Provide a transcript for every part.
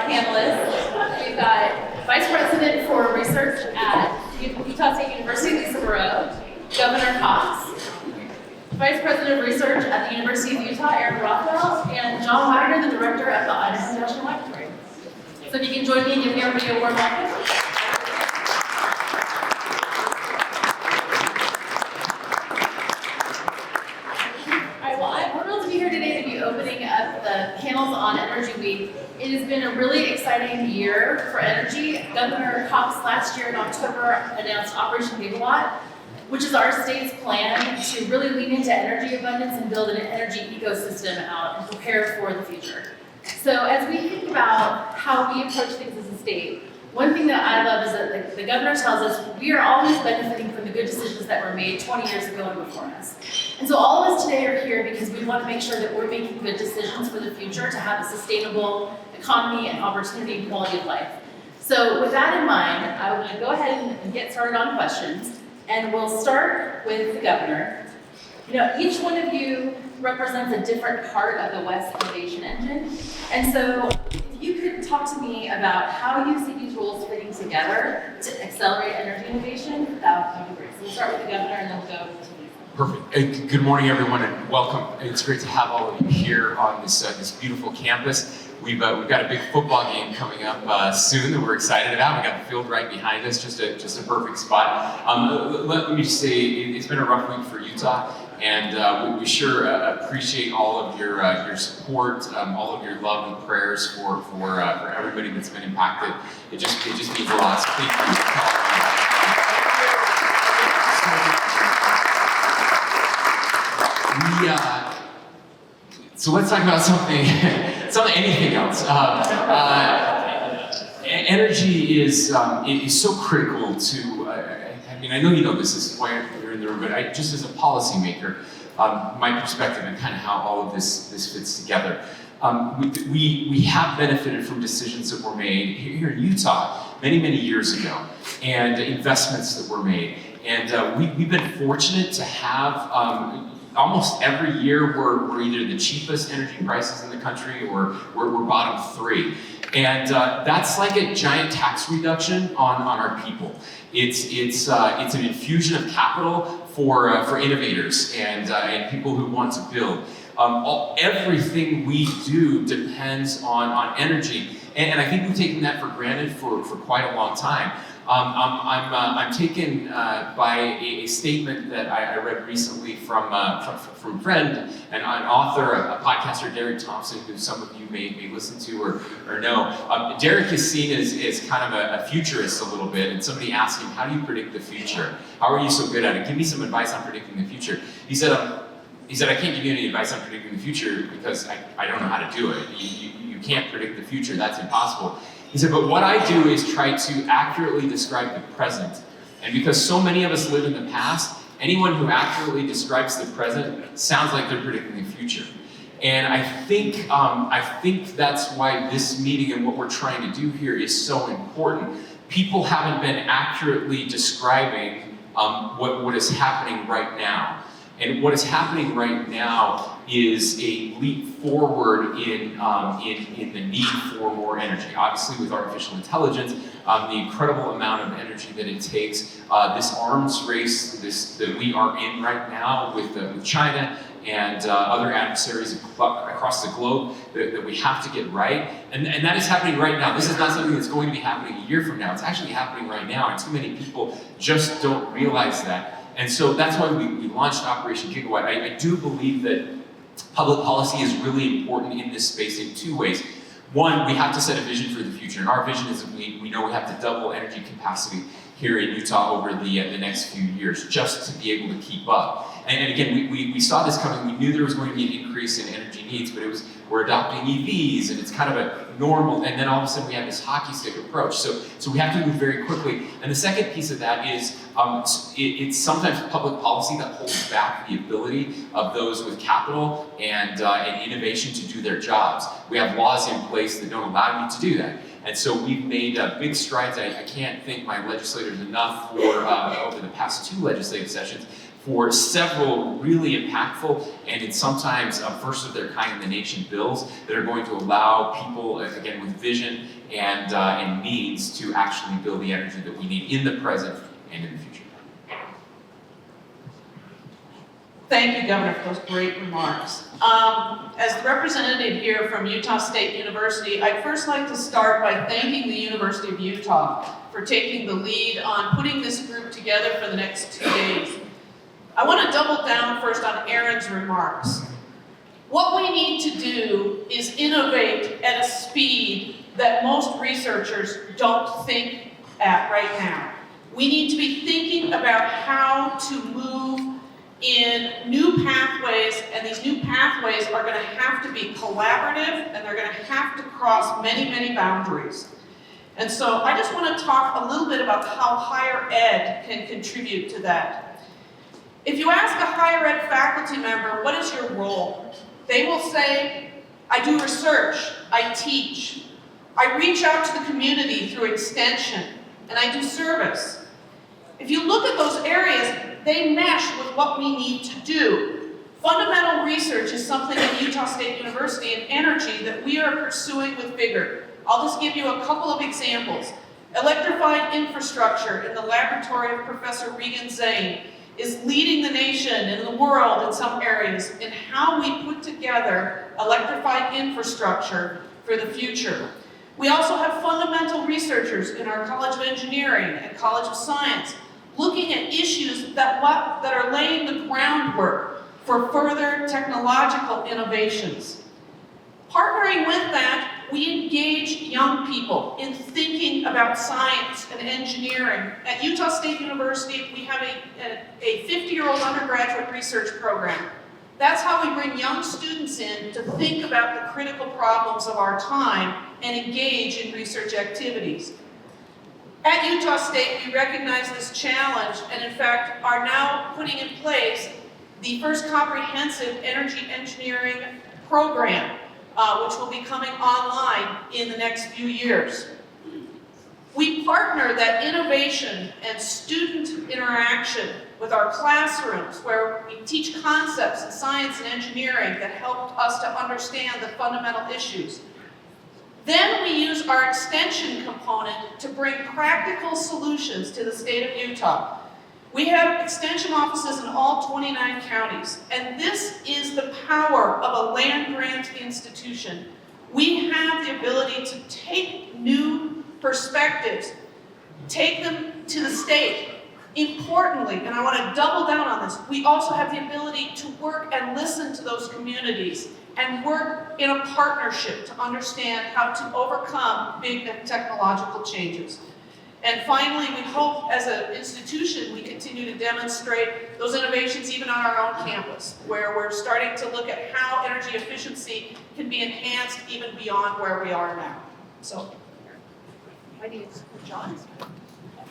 panelists. We've got Vice President for Research at Utah State University, Lisa Moreau, Governor Cox, Vice President of Research at the University of Utah, Aaron Rothwell, and John Wagner, the Director at the Idaho National Laboratory. So if you can join me and give everybody a warm welcome. Opening up the panels on Energy Week. It has been a really exciting year for energy. Governor Cox last year in October announced Operation Gigawatt, which is our state's plan to really lean into energy abundance and build an energy ecosystem out and prepare for the future. So as we think about how we approach things as a state, one thing that I love is that the governor tells us we are always benefiting from the good decisions that were made 20 years ago and before us. And so all of us today are here because we want to make sure that we're making good decisions for the future to have a sustainable economy and opportunity and quality of life. So with that in mind, I want to go ahead and get started on questions. And we'll start with the governor. You know, each one of you represents a different part of the West Innovation Engine. And so if you could talk to me about how you see these roles fitting together to accelerate energy innovation, that would be great. So we'll start with the governor and then we'll go to Lisa. Perfect. Good morning, everyone, and welcome. It's great to have all of you here on this beautiful campus. We've got a big football game coming up soon that we're excited about. We got the field right behind us, just a perfect spot. Let me just say, it's been a rough week for Utah, and we sure appreciate all of your support, all of your love and prayers for everybody that's been impacted. It just means a lot. So thank you. So let's talk about anything else. Energy is so critical to, I mean, I know you know this is why you're in the room, but just as a policymaker, my perspective and kind of how all of this fits together. We have benefited from decisions that were made here in Utah many years ago, and investments that were made. And we've been fortunate to have almost every year we're either the cheapest energy prices in the country or we're bottom three. And that's like a giant tax reduction on our people. It's an infusion of capital for innovators and people who want to build. Everything we do depends on energy. And I think we've taken that for granted for quite a long time. I'm taken by a statement that I read recently from a friend and an author, a podcaster, Derek Thompson, who some of you may listen to or know. Derek is seen as kind of a futurist a little bit, and somebody asked him, how do you predict the future? How are you so good at it? Give me some advice on predicting the future. He said, I can't give you any advice on predicting the future because I don't know how to do it. You can't predict the future, that's impossible. He said, but what I do is try to accurately describe the present. And because so many of us live in the past, anyone who accurately describes the present sounds like they're predicting the future. And I think that's why this meeting and what we're trying to do here is so important. People haven't been accurately describing what is happening right now. And what is happening right now is a leap forward in the need for more energy. Obviously, with artificial intelligence, the incredible amount of energy that it takes, this arms race that we are in right now with China and other adversaries across the globe that we have to get right. And that is happening right now. This is not something that's going to be happening a year from now. It's actually happening right now, and too many people just don't realize that. And so that's why we launched Operation Gigawatt. I do believe that public policy is really important in this space in two ways. One, we have to set a vision for the future, and our vision is that we know we have to double energy capacity here in Utah over the next few years just to be able to keep up. And again, we saw this coming. We knew there was going to be an increase in energy needs, but we're adopting EVs, and it's kind of a normal, and then all of a sudden we have this hockey stick approach. So we have to move very quickly. And the second piece of that is it's sometimes public policy that holds back the ability of those with capital and innovation to do their jobs. We have laws in place that don't allow you to do that. And so we've made big strides. I can't thank my legislators enough for over the past 2 legislative sessions for several really impactful and sometimes first of their kind in the nation bills that are going to allow people, again, with vision and means to actually build the energy that we need in the present and in the future. Thank you, Governor, for those great remarks. As the representative here from Utah State University, I'd first like to start by thanking the University of Utah for taking the lead on putting this group together for the next 2 days. I want to double down first on Aaron's remarks. What we need to do is innovate at a speed that most researchers don't think at right now. We need to be thinking about how to move in new pathways, and these new pathways are going to have to be collaborative, and they're going to have to cross many, many boundaries. And so I just want to talk a little bit about how higher ed can contribute to that. If you ask a higher ed faculty member, what is your role? They will say, I do research, I teach, I reach out to the community through extension, and I do service. If you look at those areas, they mesh with what we need to do. Fundamental research is something at Utah State University in energy that we are pursuing with vigor. I'll just give you a couple of examples. Electrified infrastructure in the laboratory of Professor Regan Zane is leading the nation and the world in some areas in how we put together electrified infrastructure for the future. We also have fundamental researchers in our College of Engineering and College of Science looking at issues that are laying the groundwork for further technological innovations. Partnering with that, we engage young people in thinking about science and engineering. At Utah State University, we have a 50-year-old undergraduate research program. That's how we bring young students in to think about the critical problems of our time and engage in research activities. At Utah State, we recognize this challenge and in fact are now putting in place the first comprehensive energy engineering program, which will be coming online in the next few years. We partner that innovation and student interaction with our classrooms where we teach concepts in science and engineering that help us to understand the fundamental issues. Then we use our extension component to bring practical solutions to the state of Utah. We have extension offices in all 29 counties, and this is the power of a land-grant institution. We have the ability to take new perspectives, take them to the state. Importantly, and I want to double down on this, we also have the ability to work and listen to those communities and work in a partnership to understand how to overcome big technological changes. And finally, we hope as an institution we continue to demonstrate those innovations even on our own campus, where we're starting to look at how energy efficiency can be enhanced even beyond where we are now. So, John?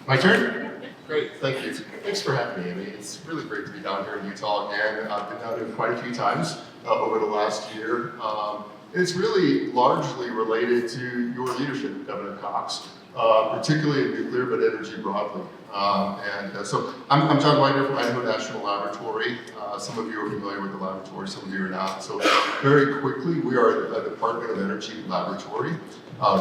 My turn? Great, thank you. Thanks for having me, Amy. It's really great to be down here in Utah again. I've been down here quite a few times over the last year. It's really largely related to your leadership, Governor Cox, particularly in nuclear, but energy broadly. So I'm John Widener from Idaho National Laboratory. Some of you are familiar with the laboratory, some of you are not. So very quickly, we are a Department of Energy laboratory.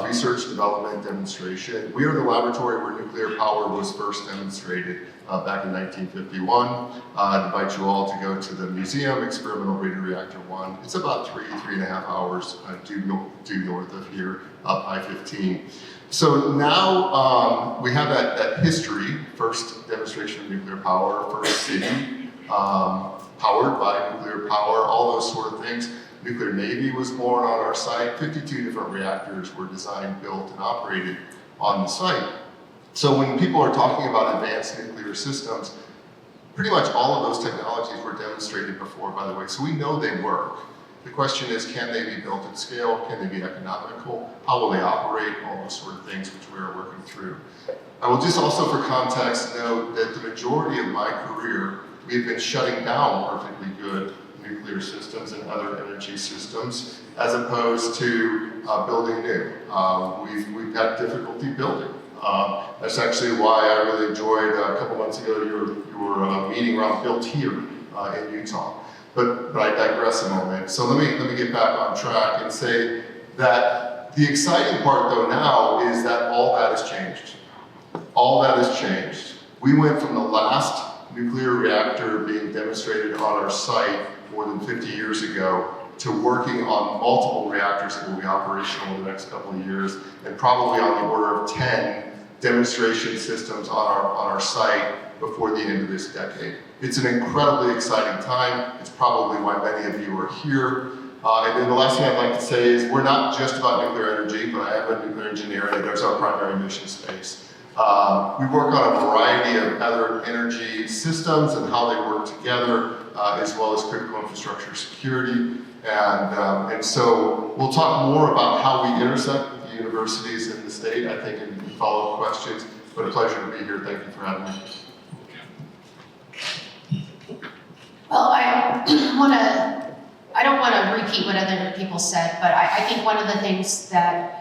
Research, development, demonstration. We are the laboratory where nuclear power was first demonstrated back in 1951. I'd invite you all to go to the museum, Experimental Radio Reactor 1. It's about 3.5 hours due north of here, up I-15. So now we have that history, first demonstration of nuclear power, first city powered by nuclear power, all those sort of things. Nuclear Navy was born on our site. 52 different reactors were designed, built, and operated on the site. So when people are talking about advanced nuclear systems, pretty much all of those technologies were demonstrated before, by the way, so we know they work. The question is, can they be built at scale? Can they be economical? How will they operate? All those sort of things which we are working through. I will just also, for context, note that the majority of my career, we've been shutting down perfectly good nuclear systems and other energy systems, as opposed to building new. We've had difficulty building. That's actually why I really enjoyed a couple months ago your meeting around Built Here in Utah. But I digress a moment. So let me get back on track and say that the exciting part though now is that all that has changed. All that has changed. We went from the last nuclear reactor being demonstrated on our site more than 50 years ago to working on multiple reactors that will be operational in the next couple of years, and probably on the order of 10 demonstration systems on our site before the end of this decade. It's an incredibly exciting time. It's probably why many of you are here. And then the last thing I'd like to say is we're not just about nuclear energy, but I am a nuclear engineer and there's our primary mission space. We work on a variety of other energy systems and how they work together, as well as critical infrastructure security. And so we'll talk more about how we intersect with the universities in the state, I think, in follow-up questions. But a pleasure to be here. Thank you for having me. Well, I don't want to repeat what other people said, but I think one of the things that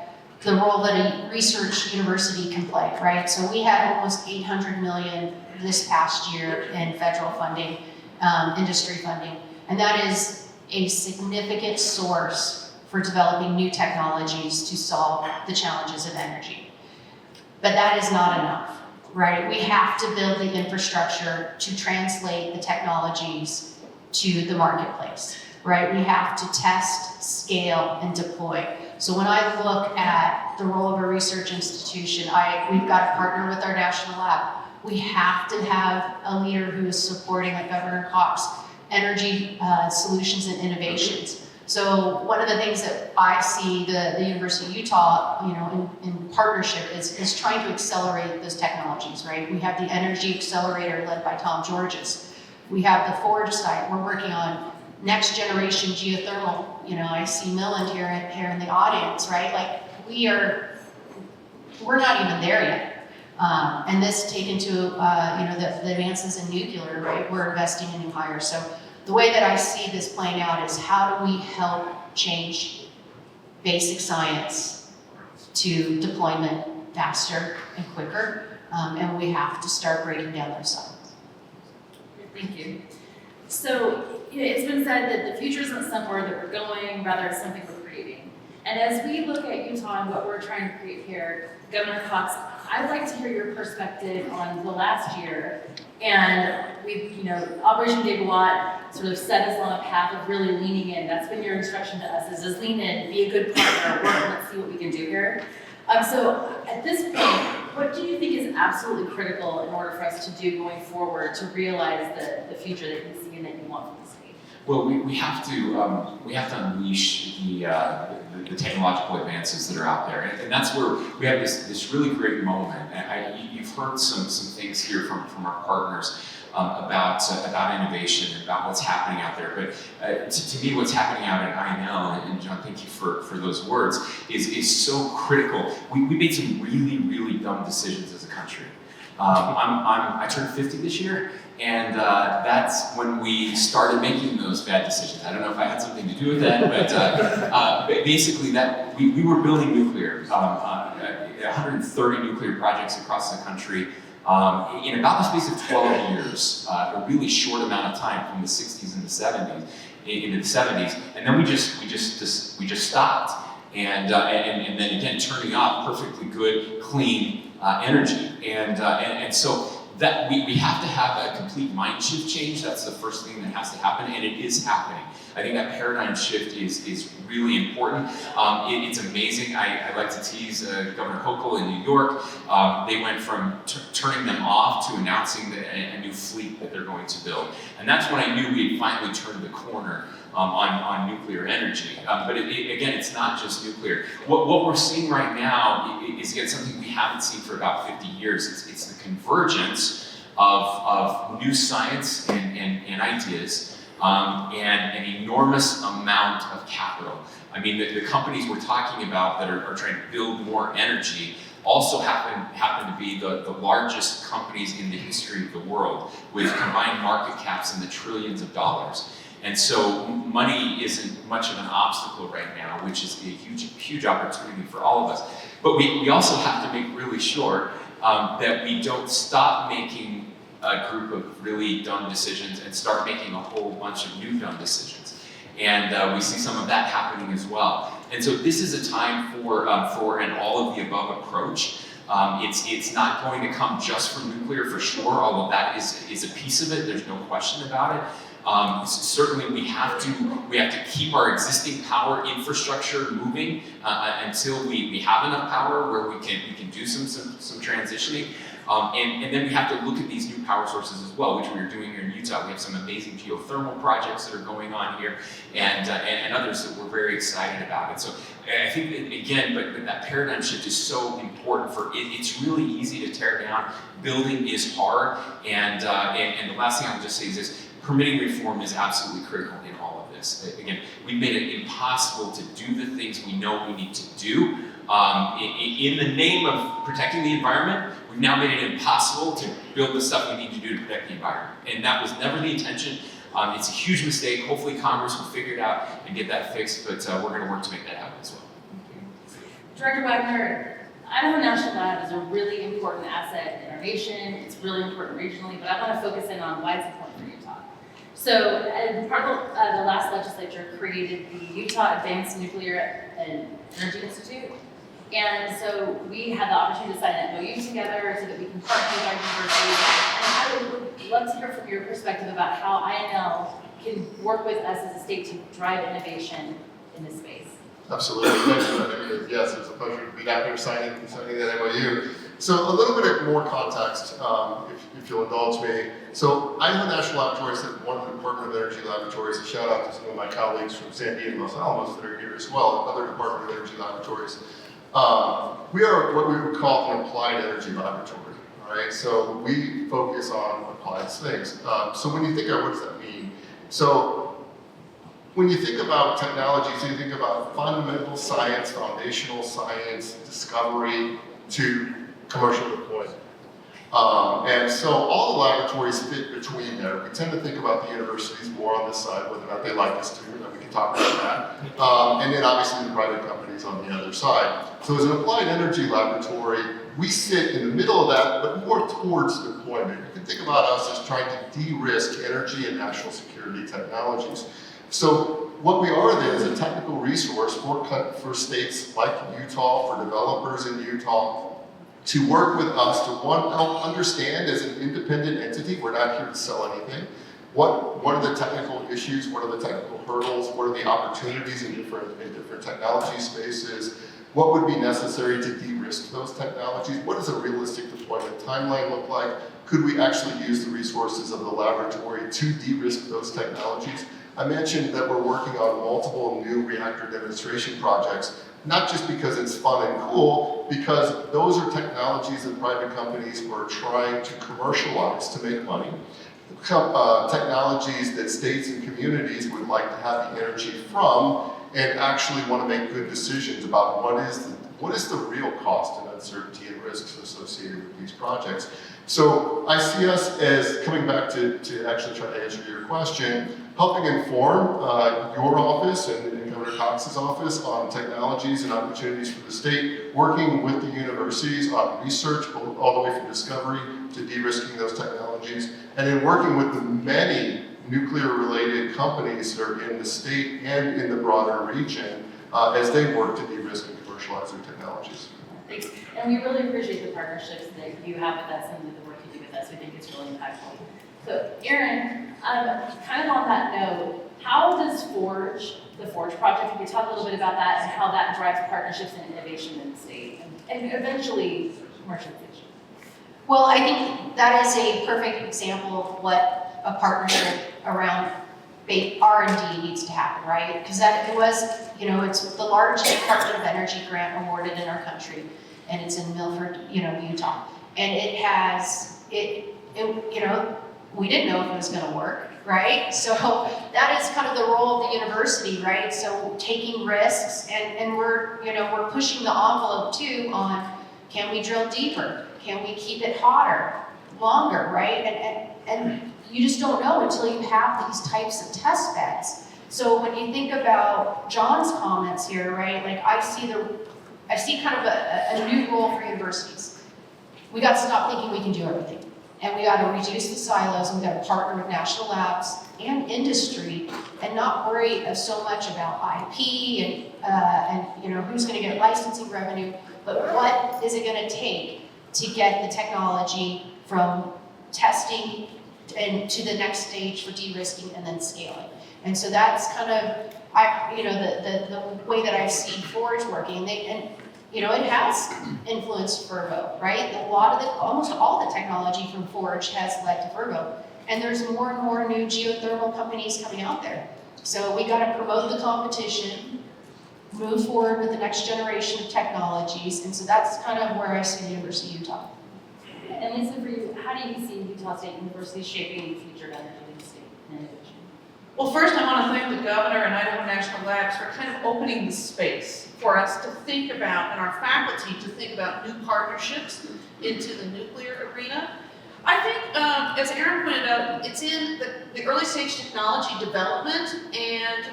the role that a research university can play, right? So we had almost 800 million this past year in federal funding, industry funding, and that is a significant source for developing new technologies to solve the challenges of energy. But that is not enough, right? We have to build the infrastructure to translate the technologies to the marketplace, right? We have to test, scale, and deploy. So when I look at the role of a research institution, we've got to partner with our national lab. We have to have a leader who is supporting, like Governor Cox, energy solutions and innovations. So one of the things that I see the University of Utah, in partnership is trying to accelerate those technologies, right? We have the Energy Accelerator led by Tom Georges. We have the Forge site. We're working on next generation geothermal. I see Milland here in the audience, right? Like we're not even there yet. And this taken to, the advances in nuclear, right? We're investing in new hires. So the way that I see this playing out is how do we help change basic science to deployment faster and quicker? And we have to start breaking down those silos. Thank you. So, it's been said that the future isn't somewhere that we're going, rather it's something we're creating. And as we look at Utah and what we're trying to create here, Governor Cox, I'd like to hear your perspective on the last year. And we've, Operation Gigawatt sort of set us on a path of really leaning in. That's been your instruction to us, is lean in, be a good partner, work, let's see what we can do here. So at this point, what do you think is absolutely critical in order for us to do going forward to realize the future that you see and that you want from the state? Well, we have to unleash the technological advances that are out there, and that's where we have this really great moment. And you've heard some things here from our partners about innovation and about what's happening out there. But to me, what's happening out at INL, and John, thank you for those words, is so critical. We made some really dumb decisions as a country. I turned 50 this year, and that's when we started making those bad decisions. I don't know if I had something to do with that, but basically that we were building nuclear, 130 nuclear projects across the country in about the space of 12 years, a really short amount of time from the 60s and the 70s into the 70s, and then we just stopped, and then again turning off perfectly good, clean energy, and so that we have to have a complete mind shift change. That's the first thing that has to happen, and it is happening. I think that paradigm shift is really important. It's amazing. I like to tease Governor Hochul in New York. They went from turning them off to announcing a new fleet that they're going to build. And that's when I knew we had finally turned the corner on nuclear energy. But again, it's not just nuclear. What we're seeing right now is again, something we haven't seen for about 50 years. It's the convergence of new science and ideas and an enormous amount of capital. I mean, the companies we're talking about that are trying to build more energy also happen to be the largest companies in the history of the world, with combined market caps in the trillions of dollars. And so money isn't much of an obstacle right now, which is a huge opportunity for all of us. But we also have to make really sure that we don't stop making a group of really dumb decisions and start making a whole bunch of new dumb decisions. And we see some of that happening as well. And so this is a time for an all of the above approach. It's not going to come just from nuclear for sure, although that is a piece of it, there's no question about it. Certainly we have to keep our existing power infrastructure moving until we have enough power where we can do some transitioning. And then we have to look at these new power sources as well, which we are doing here in Utah. We have some amazing geothermal projects that are going on here, and others that we're very excited about. And so I think that, again, but that paradigm shift is so important for it. It's really easy to tear down. Building is hard, and the last thing I'll just say is this: permitting reform is absolutely critical in all of this. Again, we've made it impossible to do the things we know we need to do. In the name of protecting the environment, we've now made it impossible to build the stuff we need to do to protect the environment. And that was never the intention. It's a huge mistake. Hopefully Congress will figure it out and get that fixed, but we're going to work to make that happen as well. Director Wagner, Idaho National Lab is a really important asset in our nation. It's really important regionally, but I want to focus in on why it's important for Utah. So, part of the last legislature created the Utah Advanced Nuclear and Energy Institute. And so we had the opportunity to sign an MOU together so that we can partner with our universities. And I would love to hear from your perspective about how INL can work with us as a state to drive innovation in this space. Absolutely. Thanks for that. Yes, it was a pleasure to be down here signing that MOU. So a little bit more context, if you'll indulge me. So Idaho National Laboratories is one of the Department of Energy laboratories. A shout out to some of my colleagues from Sandia and Los Alamos that are here as well, other Department of Energy laboratories. We are what we would call an applied energy laboratory, all right? So we focus on applied things. So when you think of what does that mean? So when you think about technology, so you think about fundamental science, foundational science, discovery to commercial deployment. And so all the laboratories fit between there. We tend to think about the universities more on this side, whether or not they like us to, and we can talk about that. And then obviously the private companies on the other side. So as an applied energy laboratory, we sit in the middle of that, but more towards deployment. You can think about us as trying to de-risk energy and national security technologies. So what we are then is a technical resource for states like Utah, for developers in Utah, to work with us to help understand as an independent entity, we're not here to sell anything, what are the technical issues, what are the technical hurdles, what are the opportunities in different technology spaces, what would be necessary to de-risk those technologies, what does a realistic deployment timeline look like, could we actually use the resources of the laboratory to de-risk those technologies. I mentioned that we're working on multiple new reactor demonstration projects, not just because it's fun and cool, because those are technologies that private companies are trying to commercialize to make money. Technologies that states and communities would like to have the energy from and actually want to make good decisions about what is the real cost and uncertainty and risks associated with these projects. So I see us as, coming back to actually try to answer your question, helping inform your office and Governor Cox's office on technologies and opportunities for the state, working with the universities on research all the way from discovery to de-risking those technologies, and then working with the many nuclear-related companies that are in the state and in the broader region as they work to de-risk and commercialize their technologies. Thanks. And we really appreciate the partnerships that you have with us and the work you do with us. We think it's really impactful. So, Aaron, kind of on that note, how does the Forge project, can you talk a little bit about that and how that drives partnerships and innovation in the state and eventually commercialization? Well, I think that is a perfect example of what a partnership around R&D needs to happen, right? Because that it was, it's the largest Department of Energy grant awarded in our country, and it's in Milford, Utah. And it has, we didn't know if it was going to work, right? So that is kind of the role of the university, right? So taking risks, and we're pushing the envelope too on, can we drill deeper? Can we keep it hotter, longer, right? And you just don't know until you have these types of test beds. So when you think about John's comments here, right? Like I see I see kind of a new role for universities. We got to stop thinking we can do everything. And we got to reduce the silos, and we got to partner with national labs and industry and not worry so much about IP and who's going to get licensing revenue, but what is it going to take to get the technology from testing and to the next stage for de-risking and then scaling. And so that's kind of the way that I see Forge working. It has influenced Virgo, right? Almost all the technology from Forge has led to Virgo. And there's more and more new geothermal companies coming out there. So we got to promote the competition, move forward with the next generation of technologies. And so that's kind of where I see the University of Utah. And Lisa, for you, how do you see Utah State University shaping the future of energy in the state and innovation? Well, first I want to thank the governor and Idaho National Labs for kind of opening the space for us to think about, and our faculty to think about new partnerships into the nuclear arena. I think, as Aaron pointed out, it's in the early stage technology development, and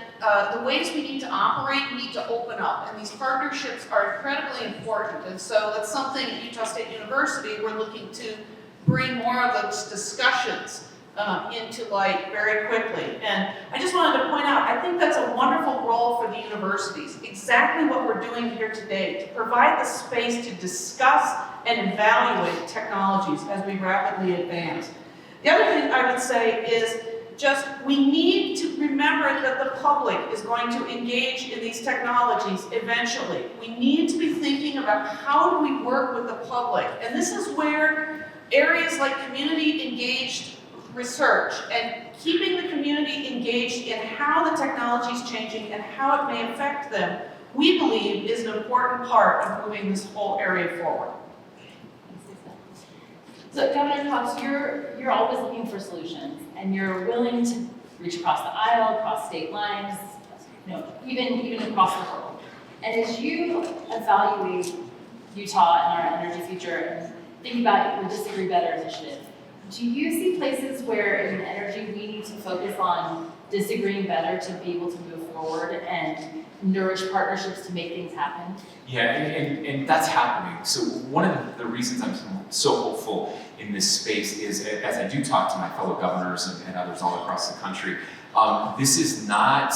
the ways we need to operate need to open up, and these partnerships are incredibly important. And so that's something at Utah State University we're looking to bring more of those discussions into light very quickly. And I just wanted to point out, I think that's a wonderful role for the universities, exactly what we're doing here today, to provide the space to discuss and evaluate technologies as we rapidly advance. The other thing I would say is just we need to remember that the public is going to engage in these technologies eventually. We need to be thinking about how do we work with the public, and this is where areas like community engaged research and keeping the community engaged in how the technology is changing and how it may affect them, we believe is an important part of moving this whole area forward. So Governor Cox, you're always looking for solutions, and you're willing to reach across the aisle, across state lines, even across the world. And as you evaluate Utah and our energy future and think about your Disagree Better initiative, do you see places where in energy we need to focus on disagreeing better to be able to move forward and nourish partnerships to make things happen? Yeah, and that's happening. So one of the reasons I'm so hopeful in this space is, as I do talk to my fellow governors and others all across the country, this is not,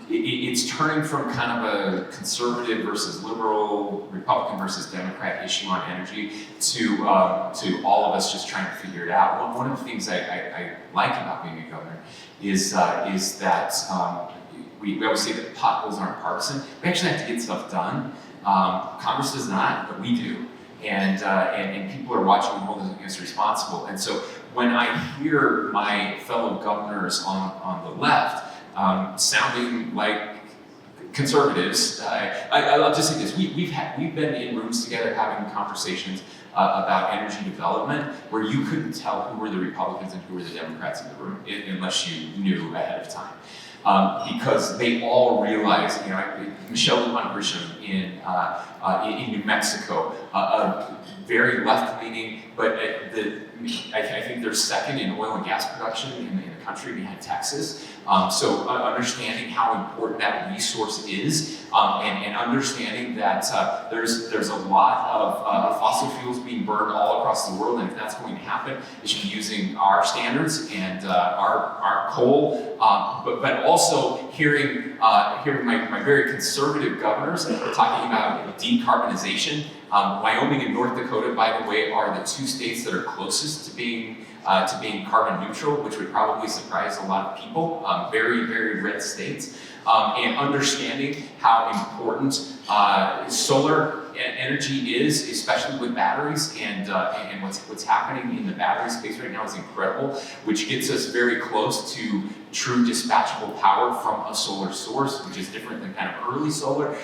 it's turning from kind of a conservative versus liberal, Republican versus Democrat issue on energy to all of us just trying to figure it out. One of the things I like about being a governor is that we always say that potholes aren't partisan. We actually have to get stuff done. Congress does not, but we do. And people are watching and holding us responsible. And so when I hear my fellow governors on the left sounding like conservatives, I'll just say this: we've been in rooms together having conversations about energy development where you couldn't tell who were the Republicans and who were the Democrats in the room unless you knew ahead of time. Because they all realize, Michelle Lujan Grisham in New Mexico, very left-leaning, but I think they're second in oil and gas production in the country behind Texas. So understanding how important that resource is, and understanding that there's a lot of fossil fuels being burned all across the world, and if that's going to happen, it should be using our standards and our coal, but also hearing my very conservative governors talking about decarbonization. Wyoming and North Dakota, by the way, are the two states that are closest to being carbon neutral, which would probably surprise a lot of people. Very, very red states. And understanding how important solar energy is, especially with batteries, and what's happening in the battery space right now is incredible, which gets us very close to true dispatchable power from a solar source, which is different than kind of early solar.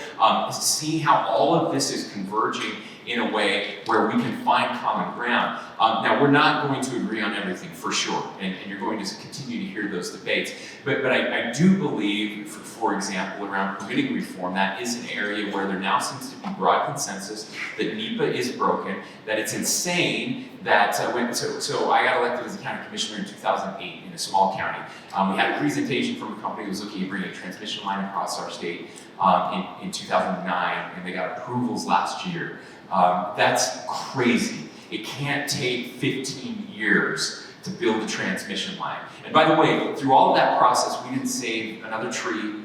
Seeing how all of this is converging in a way where we can find common ground. Now, we're not going to agree on everything for sure, and you're going to continue to hear those debates. But I do believe, for example, around permitting reform, that is an area where there now seems to be broad consensus that NEPA is broken, that it's insane that so I got elected as a county commissioner in 2008 in a small county. We had a presentation from a company that was looking at bringing a transmission line across our state in 2009, and they got approvals last year. That's crazy. It can't take 15 years to build a transmission line. And by the way, through all of that process, we didn't save another tree,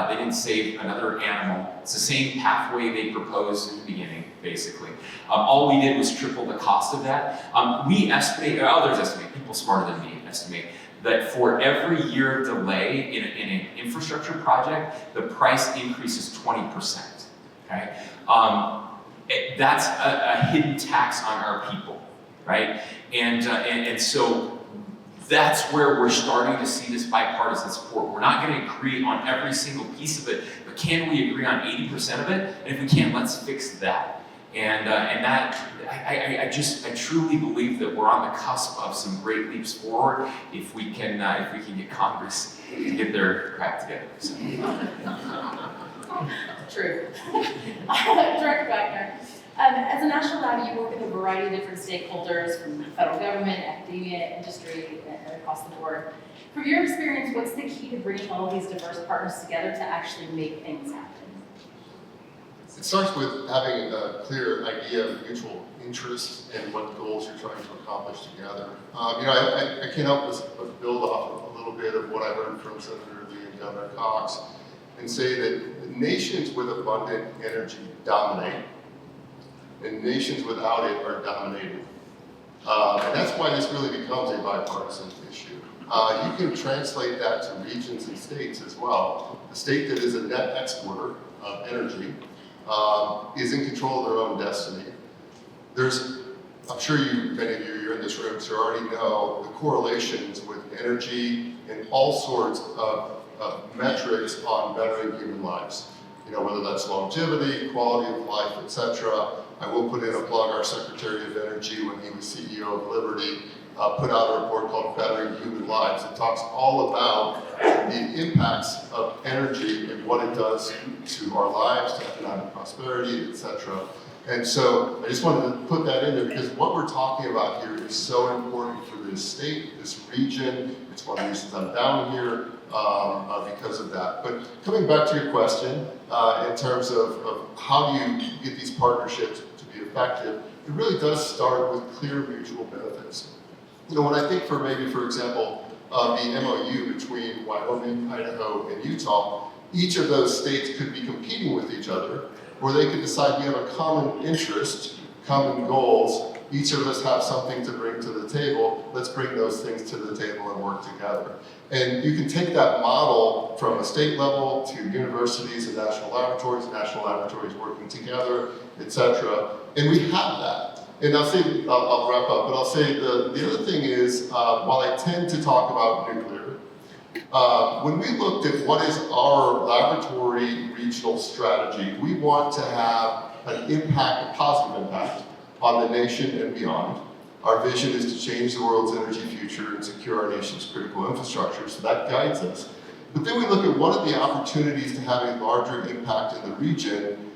they didn't save another animal. It's the same pathway they proposed in the beginning, basically. All we did was triple the cost of that. We estimate, others estimate, people smarter than me estimate, that for every year of delay in an infrastructure project, the price increases 20%, okay? That's a hidden tax on our people, right? And so that's where we're starting to see this bipartisan support. We're not going to agree on every single piece of it, but can we agree on 80% of it? And if we can, let's fix that. And that, I truly believe that we're on the cusp of some great leaps forward if we can get Congress to get their crap together. So. True. Director Wagner, as a national lab, you work with a variety of different stakeholders from the federal government, academia, industry, and across the board. From your experience, what's the key to bringing all of these diverse partners together to actually make things happen? It starts with having a clear idea of mutual interest and what goals you're trying to accomplish together. I can't help but build off a little bit of what I heard from Senator Lee and Governor Cox and say that nations with abundant energy dominate, and nations without it are dominated. And that's why this really becomes a bipartisan issue. You can translate that to regions and states as well. A state that is a net exporter of energy is in control of their own destiny. I'm sure many of you're in this room, so you already know the correlations with energy and all sorts of metrics on bettering human lives. Whether that's longevity, quality of life, etc. I will put in a plug. Our Secretary of Energy, when he was CEO of Liberty, put out a report called Bettering Human Lives. It talks all about the impacts of energy and what it does to our lives, to economic prosperity, etc. And so I just wanted to put that in there because what we're talking about here is so important for this state, this region. It's one of the reasons I'm down here because of that. But coming back to your question, in terms of how do you get these partnerships to be effective, it really does start with clear mutual benefits. When I think for example, the MOU between Wyoming, Idaho, and Utah, each of those states could be competing with each other, or they could decide we have a common interest, common goals, each of us have something to bring to the table, let's bring those things to the table and work together. And you can take that model from a state level to universities and national laboratories working together, etc. And we have that. And I'll wrap up, but I'll say the other thing is, while I tend to talk about nuclear, when we looked at what is our laboratory regional strategy, we want to have an impact, a positive impact on the nation and beyond. Our vision is to change the world's energy future and secure our nation's critical infrastructure, so that guides us. But then we look at what are the opportunities to have a larger impact in the region,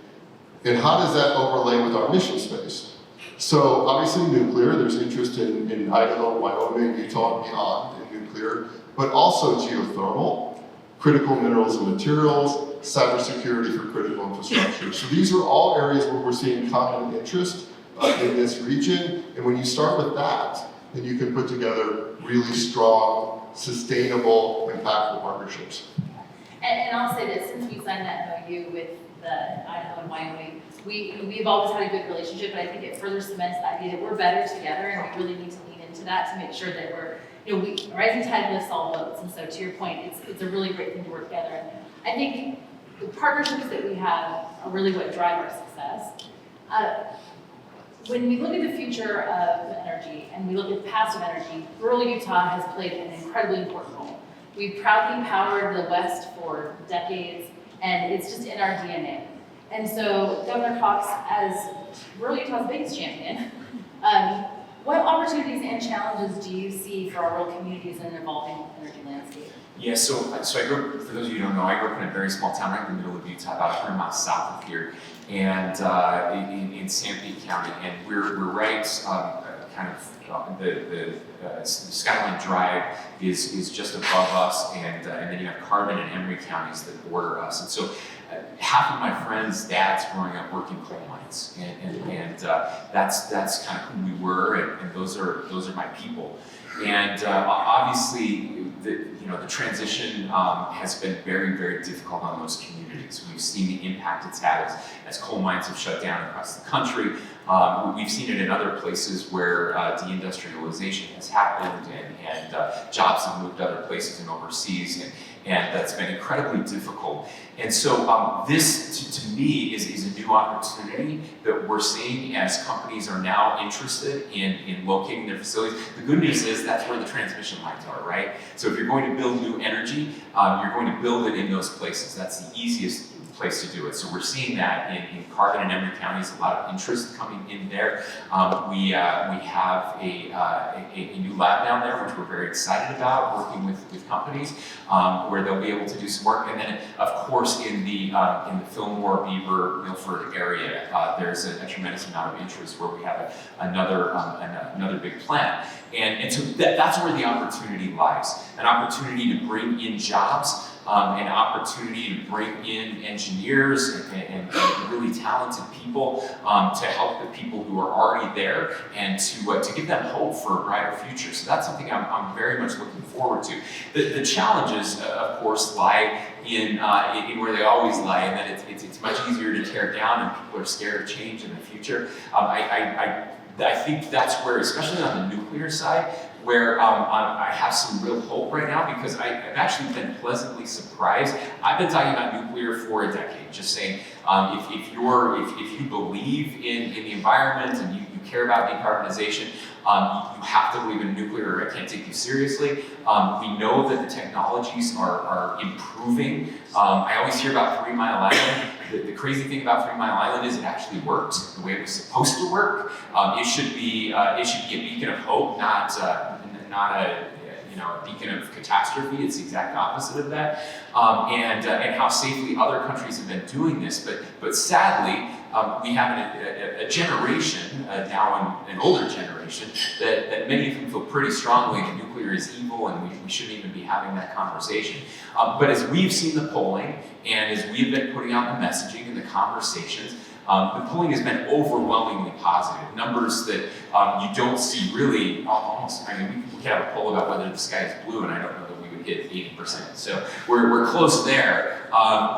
and how does that overlay with our mission space? So obviously nuclear, there's interest in Idaho, Wyoming, Utah, and beyond in nuclear, but also geothermal, critical minerals and materials, cybersecurity for critical infrastructure. So these are all areas where we're seeing common interest in this region, and when you start with that, then you can put together really strong, sustainable, impactful partnerships. And I'll say that since we signed that MOU with the Idaho and Wyoming, we've always had a good relationship, but I think it further cements the idea that we're better together, and we really need to lean into that to make sure that we're, rising tide lifts all boats. And so to your point, it's a really great thing to work together. And I think the partnerships that we have are really what drive our success. When we look at the future of energy and we look at the past of energy, rural Utah has played an incredibly important role. We've proudly powered the West for decades, and it's just in our DNA. And so Governor Cox, as rural Utah's biggest champion, what opportunities and challenges do you see for our rural communities in an evolving energy landscape? Yeah, so I grew up, for those of you who don't know, I grew up in a very small town right in the middle of Utah, about 100 miles south of here, and in Sanpete County, and we're right kind of the Skyline Drive is just above us, and then you have Carbon and Emery counties that border us, and so half of my friends' dads growing up working coal mines, and that's kind of who we were, and those are my people, and obviously the transition has been very, very difficult on those communities. We've seen the impact it's had as coal mines have shut down across the country. We've seen it in other places where deindustrialization has happened and jobs have moved to other places and overseas, and that's been incredibly difficult. And so this, to me, is a new opportunity that we're seeing as companies are now interested in locating their facilities. The good news is that's where the transmission lines are, right? So if you're going to build new energy, you're going to build it in those places. That's the easiest place to do it. So we're seeing that in Carbon and Emery counties, a lot of interest coming in there. We have a new lab down there, which we're very excited about, working with companies where they'll be able to do some work. And then, of course, in the Fillmore, Beaver, Milford area, there's a tremendous amount of interest where we have another big plant. And so that's where the opportunity lies, an opportunity to bring in jobs, an opportunity to bring in engineers and really talented people to help the people who are already there and to give them hope for a brighter future. So that's something I'm very much looking forward to. The challenges, of course, lie in where they always lie, and that it's much easier to tear down, and people are scared of change in the future. I think that's where, especially on the nuclear side, where I have some real hope right now, because I've actually been pleasantly surprised. I've been talking about nuclear for a decade, just saying if you believe in the environment and you care about decarbonization, you have to believe in nuclear, or I can't take you seriously. We know that the technologies are improving. I always hear about 3 Mile Island. The crazy thing about 3 Mile Island is it actually worked the way it was supposed to work. It should be a beacon of hope, not a beacon of catastrophe. It's the exact opposite of that. And how safely other countries have been doing this, but sadly, we have a generation now, an older generation, that many of them feel pretty strongly that nuclear is evil and we shouldn't even be having that conversation. But as we've seen the polling, and as we've been putting out the messaging and the conversations, the polling has been overwhelmingly positive. Numbers that you don't see really almost. I mean, we could have a poll about whether the sky is blue, and I don't know that we would hit 80%. So we're close there.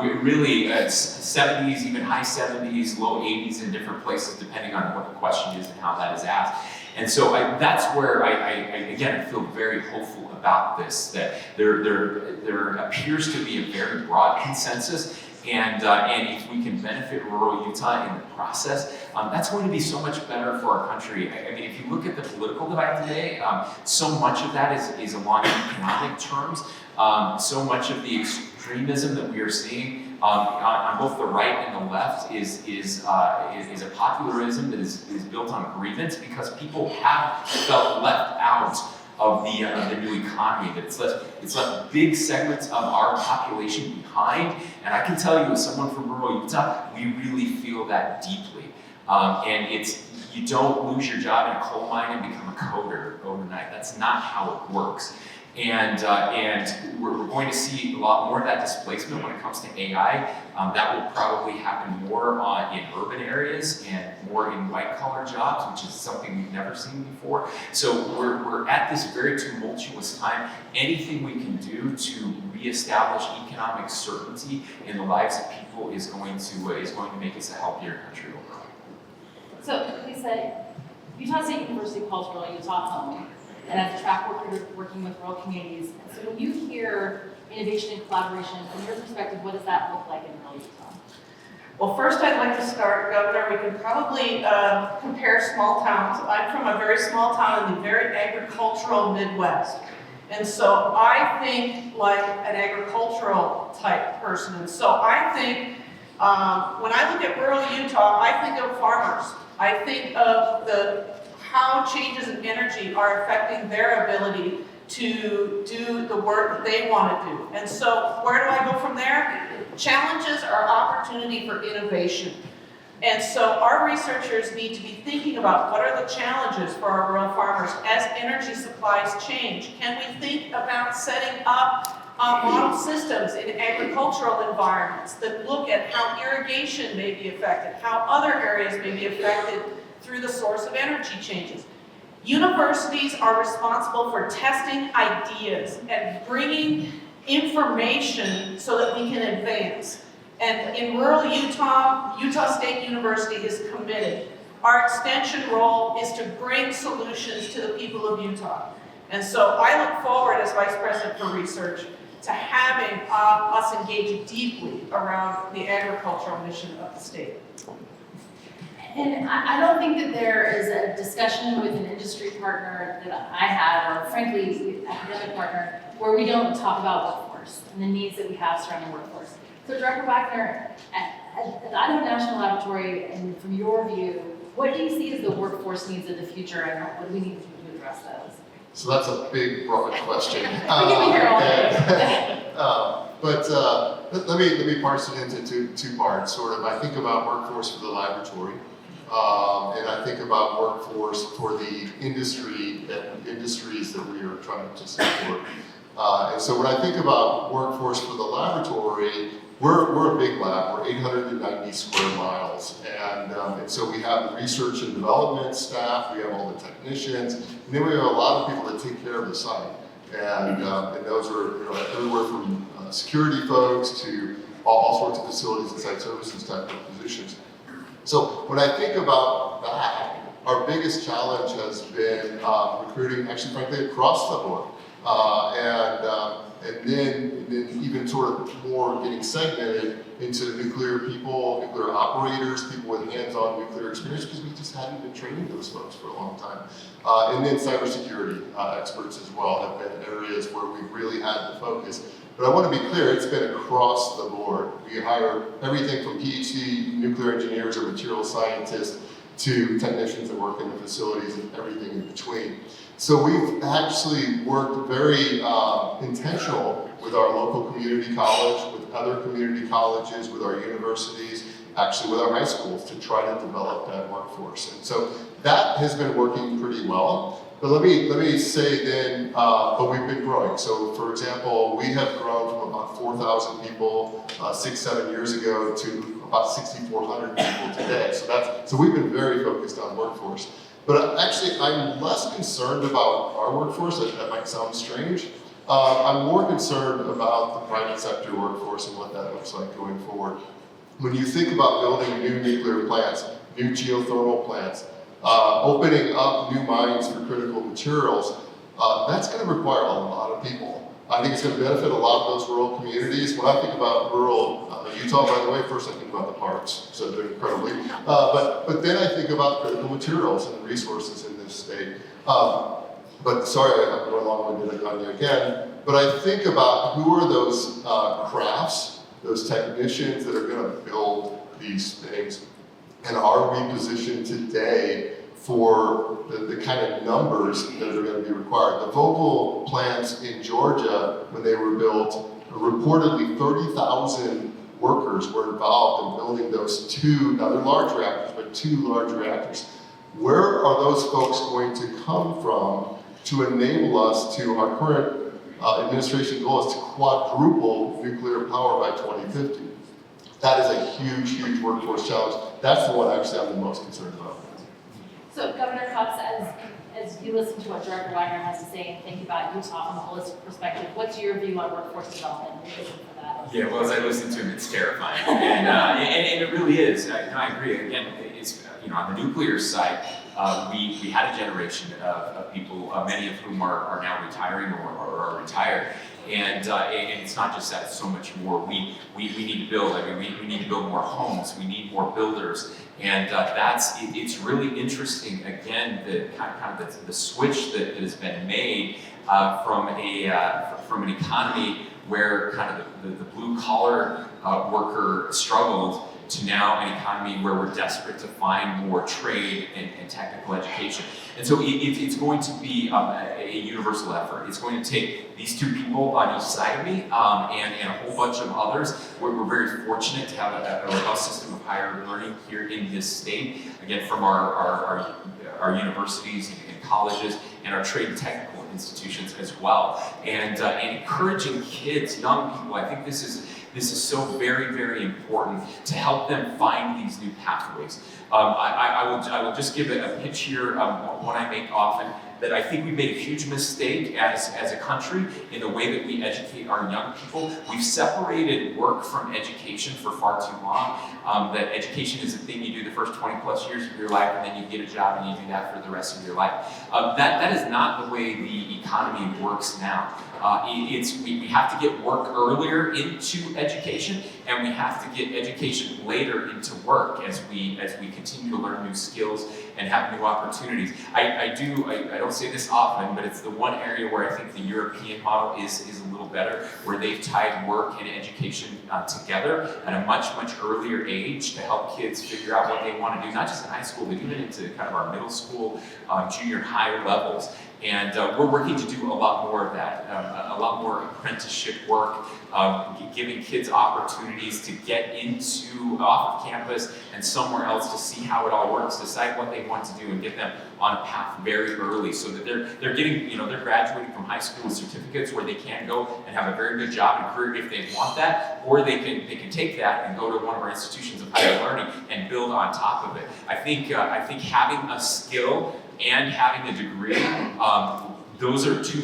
We really 70s, even high 70s, low 80s in different places, depending on what the question is and how that is asked. And so that's where I feel very hopeful about this, that there appears to be a very broad consensus. And if we can benefit rural Utah in the process, that's going to be so much better for our country. I mean, if you look at the political divide today, so much of that is along economic terms. So much of the extremism that we are seeing on both the right and the left is a popularism that is built on grievance, because people have felt left out of the new economy, that it's left big segments of our population behind. And I can tell you, as someone from rural Utah, we really feel that deeply. And you don't lose your job in a coal mine and become a coder overnight. That's not how it works. And we're going to see a lot more of that displacement when it comes to AI. That will probably happen more in urban areas and more in white-collar jobs, which is something we've never seen before. So we're at this very tumultuous time. Anything we can do to reestablish economic certainty in the lives of people is going to make us a healthier country overall. So, Lisa, Utah State University calls rural Utah home, and as a track worker working with rural communities. And so when you hear innovation and collaboration, from your perspective, what does that look like in rural Utah? Well, first I'd like to start, Governor, we can probably compare small towns. I'm from a very small town in the very agricultural Midwest. And so I think like an agricultural type person. And so I think When I look at rural Utah, I think of farmers. I think of how changes in energy are affecting their ability to do the work that they want to do. And so where do I go from there? Challenges are opportunity for innovation. And so our researchers need to be thinking about what are the challenges for our rural farmers as energy supplies change. Can we think about setting up model systems in agricultural environments that look at how irrigation may be affected, how other areas may be affected through the source of energy changes. Universities are responsible for testing ideas and bringing information so that we can advance. And in rural Utah, Utah State University is committed. Our extension role is to bring solutions to the people of Utah. And so I look forward as Vice President for Research to having us engage deeply around the agricultural mission of the state. And I don't think that there is a discussion with an industry partner that I have, or frankly, academic partner, where we don't talk about workforce and the needs that we have surrounding workforce. So Director Wagner, at the Idaho National Laboratory, and from your view, what do you see as the workforce needs of the future, and what do we need to do to address those? So that's a big, broad question. We can be here all day. But let me parse it into two parts. Sort of, I think about workforce for the laboratory, and I think about workforce for the industries that we are trying to support. And so when I think about workforce for the laboratory, we're a big lab. We're 890 square miles, and so we have the research and development staff. We have all the technicians, and then we have a lot of people that take care of the site. And those are everywhere from security folks to all sorts of facilities and site services type of positions. So when I think about that, our biggest challenge has been recruiting, actually, frankly, across the board. And then even sort of more getting segmented into nuclear people, nuclear operators, people with hands-on nuclear experience, because we just hadn't been training those folks for a long time. And then cybersecurity experts as well have been areas where we've really had to focus. But I want to be clear, it's been across the board. We hire everything from PhD nuclear engineers or material scientists to technicians that work in the facilities and everything in between. So we've actually worked very intentional with our local community college, with other community colleges, with our universities, actually with our high schools to try to develop that workforce. And so that has been working pretty well. But let me say then, but we've been growing. So for example, we have grown from about 4,000 people 6-7 years ago to about 6,400 people today. So we've been very focused on workforce. But actually, I'm less concerned about our workforce. That might sound strange. I'm more concerned about the private sector workforce and what that looks like going forward. When you think about building new nuclear plants, new geothermal plants, opening up new mines for critical materials, that's going to require a lot of people. I think it's going to benefit a lot of those rural communities. When I think about rural Utah, by the way, first I think about the parks, so they're incredibly. But then I think about critical materials and resources in this state. But sorry, I'm going long-winded on you again. But I think about who are those crafts, those technicians that are going to build these things, and are we positioned today for the kind of numbers that are going to be required. The Vogtle plants in Georgia, when they were built, reportedly 30,000 workers were involved in building those now they're large reactors, but 2 large reactors. Where are those folks going to come from to enable us to, our current administration goal is to quadruple nuclear power by 2050. That is a huge, huge workforce challenge. That's the one actually I'm the most concerned about. So Governor Cox, as you listen to what Director Wagner has to say and think about Utah from a holistic perspective, what's your view on workforce development and vision for that? Yeah, well, as I listen to him, it's terrifying, and it really is. I agree. Again, it's on the nuclear side, we had a generation of people, many of whom are now retiring or are retired. And it's not just that; it's so much more. We need to build. I mean, we need to build more homes. We need more builders, and it's really interesting. Again, the kind of the switch that has been made from an economy where kind of the blue collar worker struggled to now an economy where we're desperate to find more trade and technical education. And so it's going to be a universal effort. It's going to take these two people on each side of me and a whole bunch of others. We're very fortunate to have a robust system of higher learning here in this state, again, from our universities and colleges and our trade and technical institutions as well. And encouraging kids, young people, I think this is so very, very important to help them find these new pathways. I will just give a pitch here, one I make often, that I think we made a huge mistake as a country in the way that we educate our young people. We've separated work from education for far too long. That education is the thing you do the first 20 plus years of your life, and then you get a job and you do that for the rest of your life. That is not the way the economy works now. We have to get work earlier into education, and we have to get education later into work as we continue to learn new skills and have new opportunities. I don't say this often, but it's the one area where I think the European model is a little better, where they've tied work and education together at a much earlier age to help kids figure out what they want to do, not just in high school, but even into kind of our middle school, junior high levels. And we're working to do a lot more of that, a lot more apprenticeship work, giving kids opportunities to get off of campus and somewhere else to see how it all works, decide what they want to do, and get them on a path very early, so that they're getting, they're graduating from high school with certificates where they can go and have a very good job and career if they want that, or they can take that and go to one of our institutions of higher learning and build on top of it. I think having a skill and having a degree, those are two.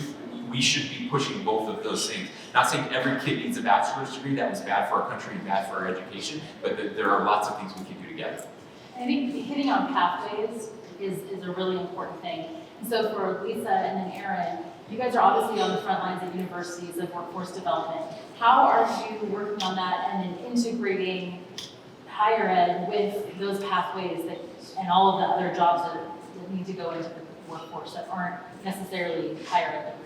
We should be pushing both of those things. Not saying every kid needs a bachelor's degree. That was bad for our country and bad for our education. But there are lots of things we can do together. I think hitting on pathways is a really important thing. And so for Lisa and then Aaron, you guys are obviously on the front lines at universities of workforce development. How are you working on that and then integrating higher ed with those pathways and all of the other jobs that need to go into the workforce that aren't necessarily higher ed degrees?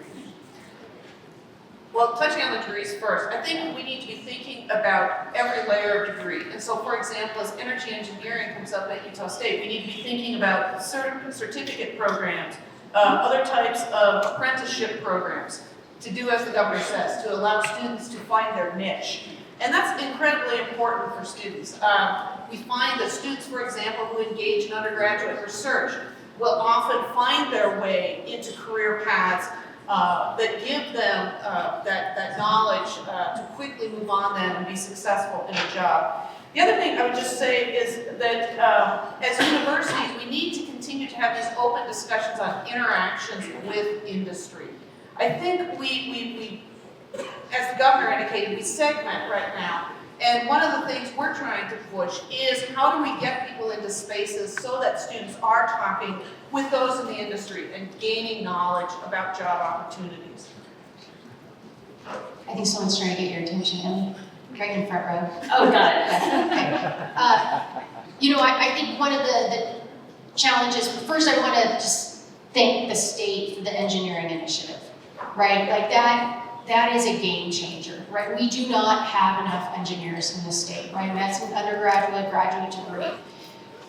Well, touching on the degrees first, I think we need to be thinking about every layer of degree. And so, for example, as energy engineering comes up at Utah State, we need to be thinking about certificate programs, other types of apprenticeship programs, to do as the governor says, to allow students to find their niche. And that's incredibly important for students. We find that students, for example, who engage in undergraduate research will often find their way into career paths that give them that knowledge to quickly move on then and be successful in a job. The other thing I would just say is that as universities, we need to continue to have these open discussions on interactions with industry. I think we as the governor indicated, we segment right now. And one of the things we're trying to push is how do we get people into spaces so that students are talking with those in the industry and gaining knowledge about job opportunities. I think someone's trying to get your attention, Emily. Right in front row. Oh, got it. I think one of the challenges, first I want to just thank the state for the engineering initiative, right? Like that is a game changer, right? We do not have enough engineers in the state, right? And that's an undergraduate, graduate degree.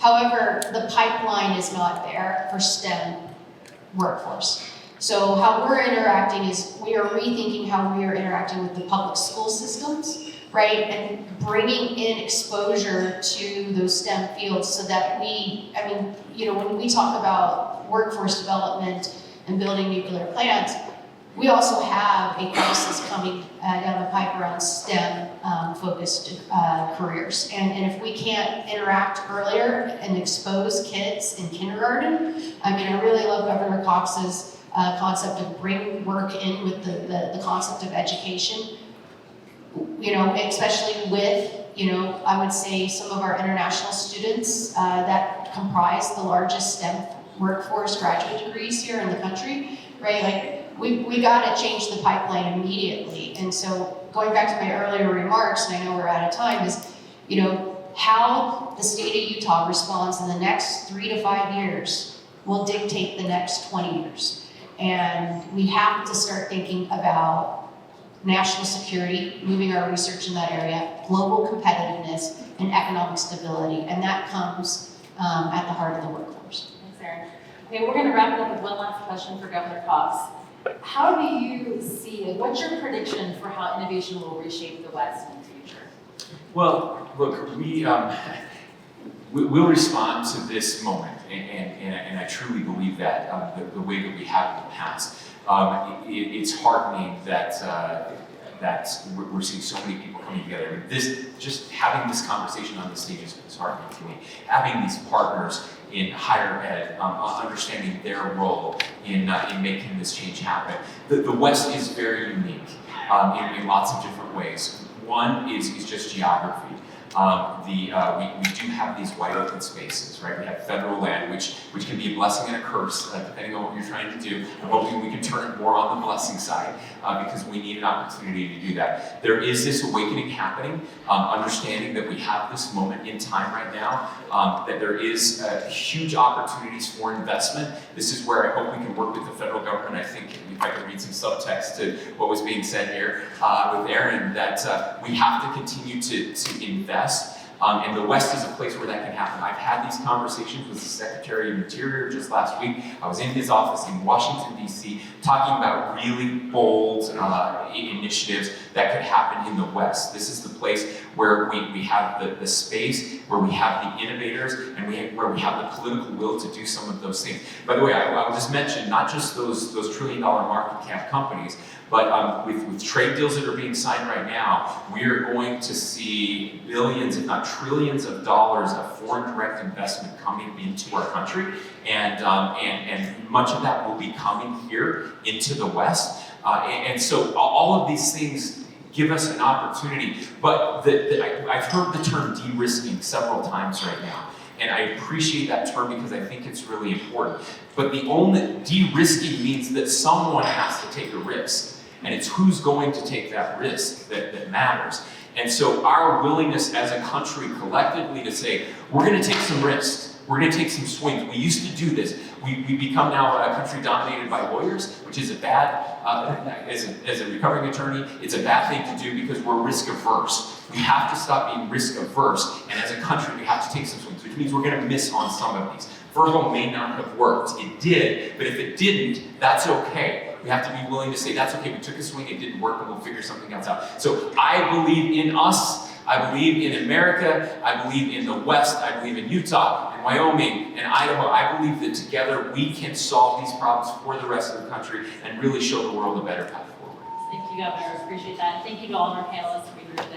However, the pipeline is not there for STEM workforce. So how we're interacting is we are rethinking how we are interacting with the public school systems, right? And bringing in exposure to those STEM fields so that when we talk about workforce development and building nuclear plants, we also have a crisis coming down the pipe around STEM-focused careers. And if we can't interact earlier and expose kids in kindergarten, I really love Governor Cox's concept of bring work in with the concept of education. Especially with, I would say some of our international students that comprise the largest STEM workforce graduate degrees here in the country, right? Like, we got to change the pipeline immediately. And so going back to my earlier remarks, and I know we're out of time, is, how the state of Utah responds in the next 3 to 5 years will dictate the next 20 years. And we have to start thinking about national security, moving our research in that area, global competitiveness, and economic stability. And that comes at the heart of the workforce. Thanks, Erin. Okay, we're going to wrap it up with one last question for Governor Cox. How do you see, what's your prediction for how innovation will reshape the West in the future? Well, look, we'll respond to this moment, and I truly believe that the way that we have in the past. It's heartening that we're seeing so many people coming together. I mean, just having this conversation on the stage is heartening to me. Having these partners in higher ed, understanding their role in making this change happen. The West is very unique in lots of different ways. One is just geography. We do have these wide open spaces, right? We have federal land, which can be a blessing and a curse, depending on what you're trying to do. I'm hoping we can turn it more on the blessing side, because we need an opportunity to do that. There is this awakening happening, understanding that we have this moment in time right now, that there is huge opportunities for investment. This is where I hope we can work with the federal government. I think if I could read some subtext to what was being said here with Erin, that we have to continue to invest. And the West is a place where that can happen. I've had these conversations with the Secretary of Interior just last week. I was in his office in Washington, D.C., talking about really bold initiatives that could happen in the West. This is the place where we have the space, where we have the innovators, and where we have the political will to do some of those things. By the way, I will just mention not just those trillion-dollar market cap companies, but with trade deals that are being signed right now, we are going to see billions, if not trillions of dollars of foreign direct investment coming into our country. And much of that will be coming here into the West. And so all of these things give us an opportunity. But I've heard the term de-risking several times right now. And I appreciate that term because I think it's really important. But the only de-risking means that someone has to take a risk. And it's who's going to take that risk that matters. And so our willingness as a country collectively to say, we're going to take some risks. We're going to take some swings. We used to do this. We become now a country dominated by lawyers, which is a bad, as a recovering attorney, it's a bad thing to do because we're risk averse. We have to stop being risk averse. And as a country, we have to take some swings, which means we're going to miss on some of these. Virgo may not have worked. It did, but if it didn't, that's okay. We have to be willing to say, that's okay, we took a swing, it didn't work, and we'll figure something else out. So I believe in us, I believe in America, I believe in the West, I believe in Utah, and Wyoming, and Idaho. I believe that together we can solve these problems for the rest of the country and really show the world a better path forward. Thank you, Governor. Appreciate that. And thank you to all of our panelists for being here today.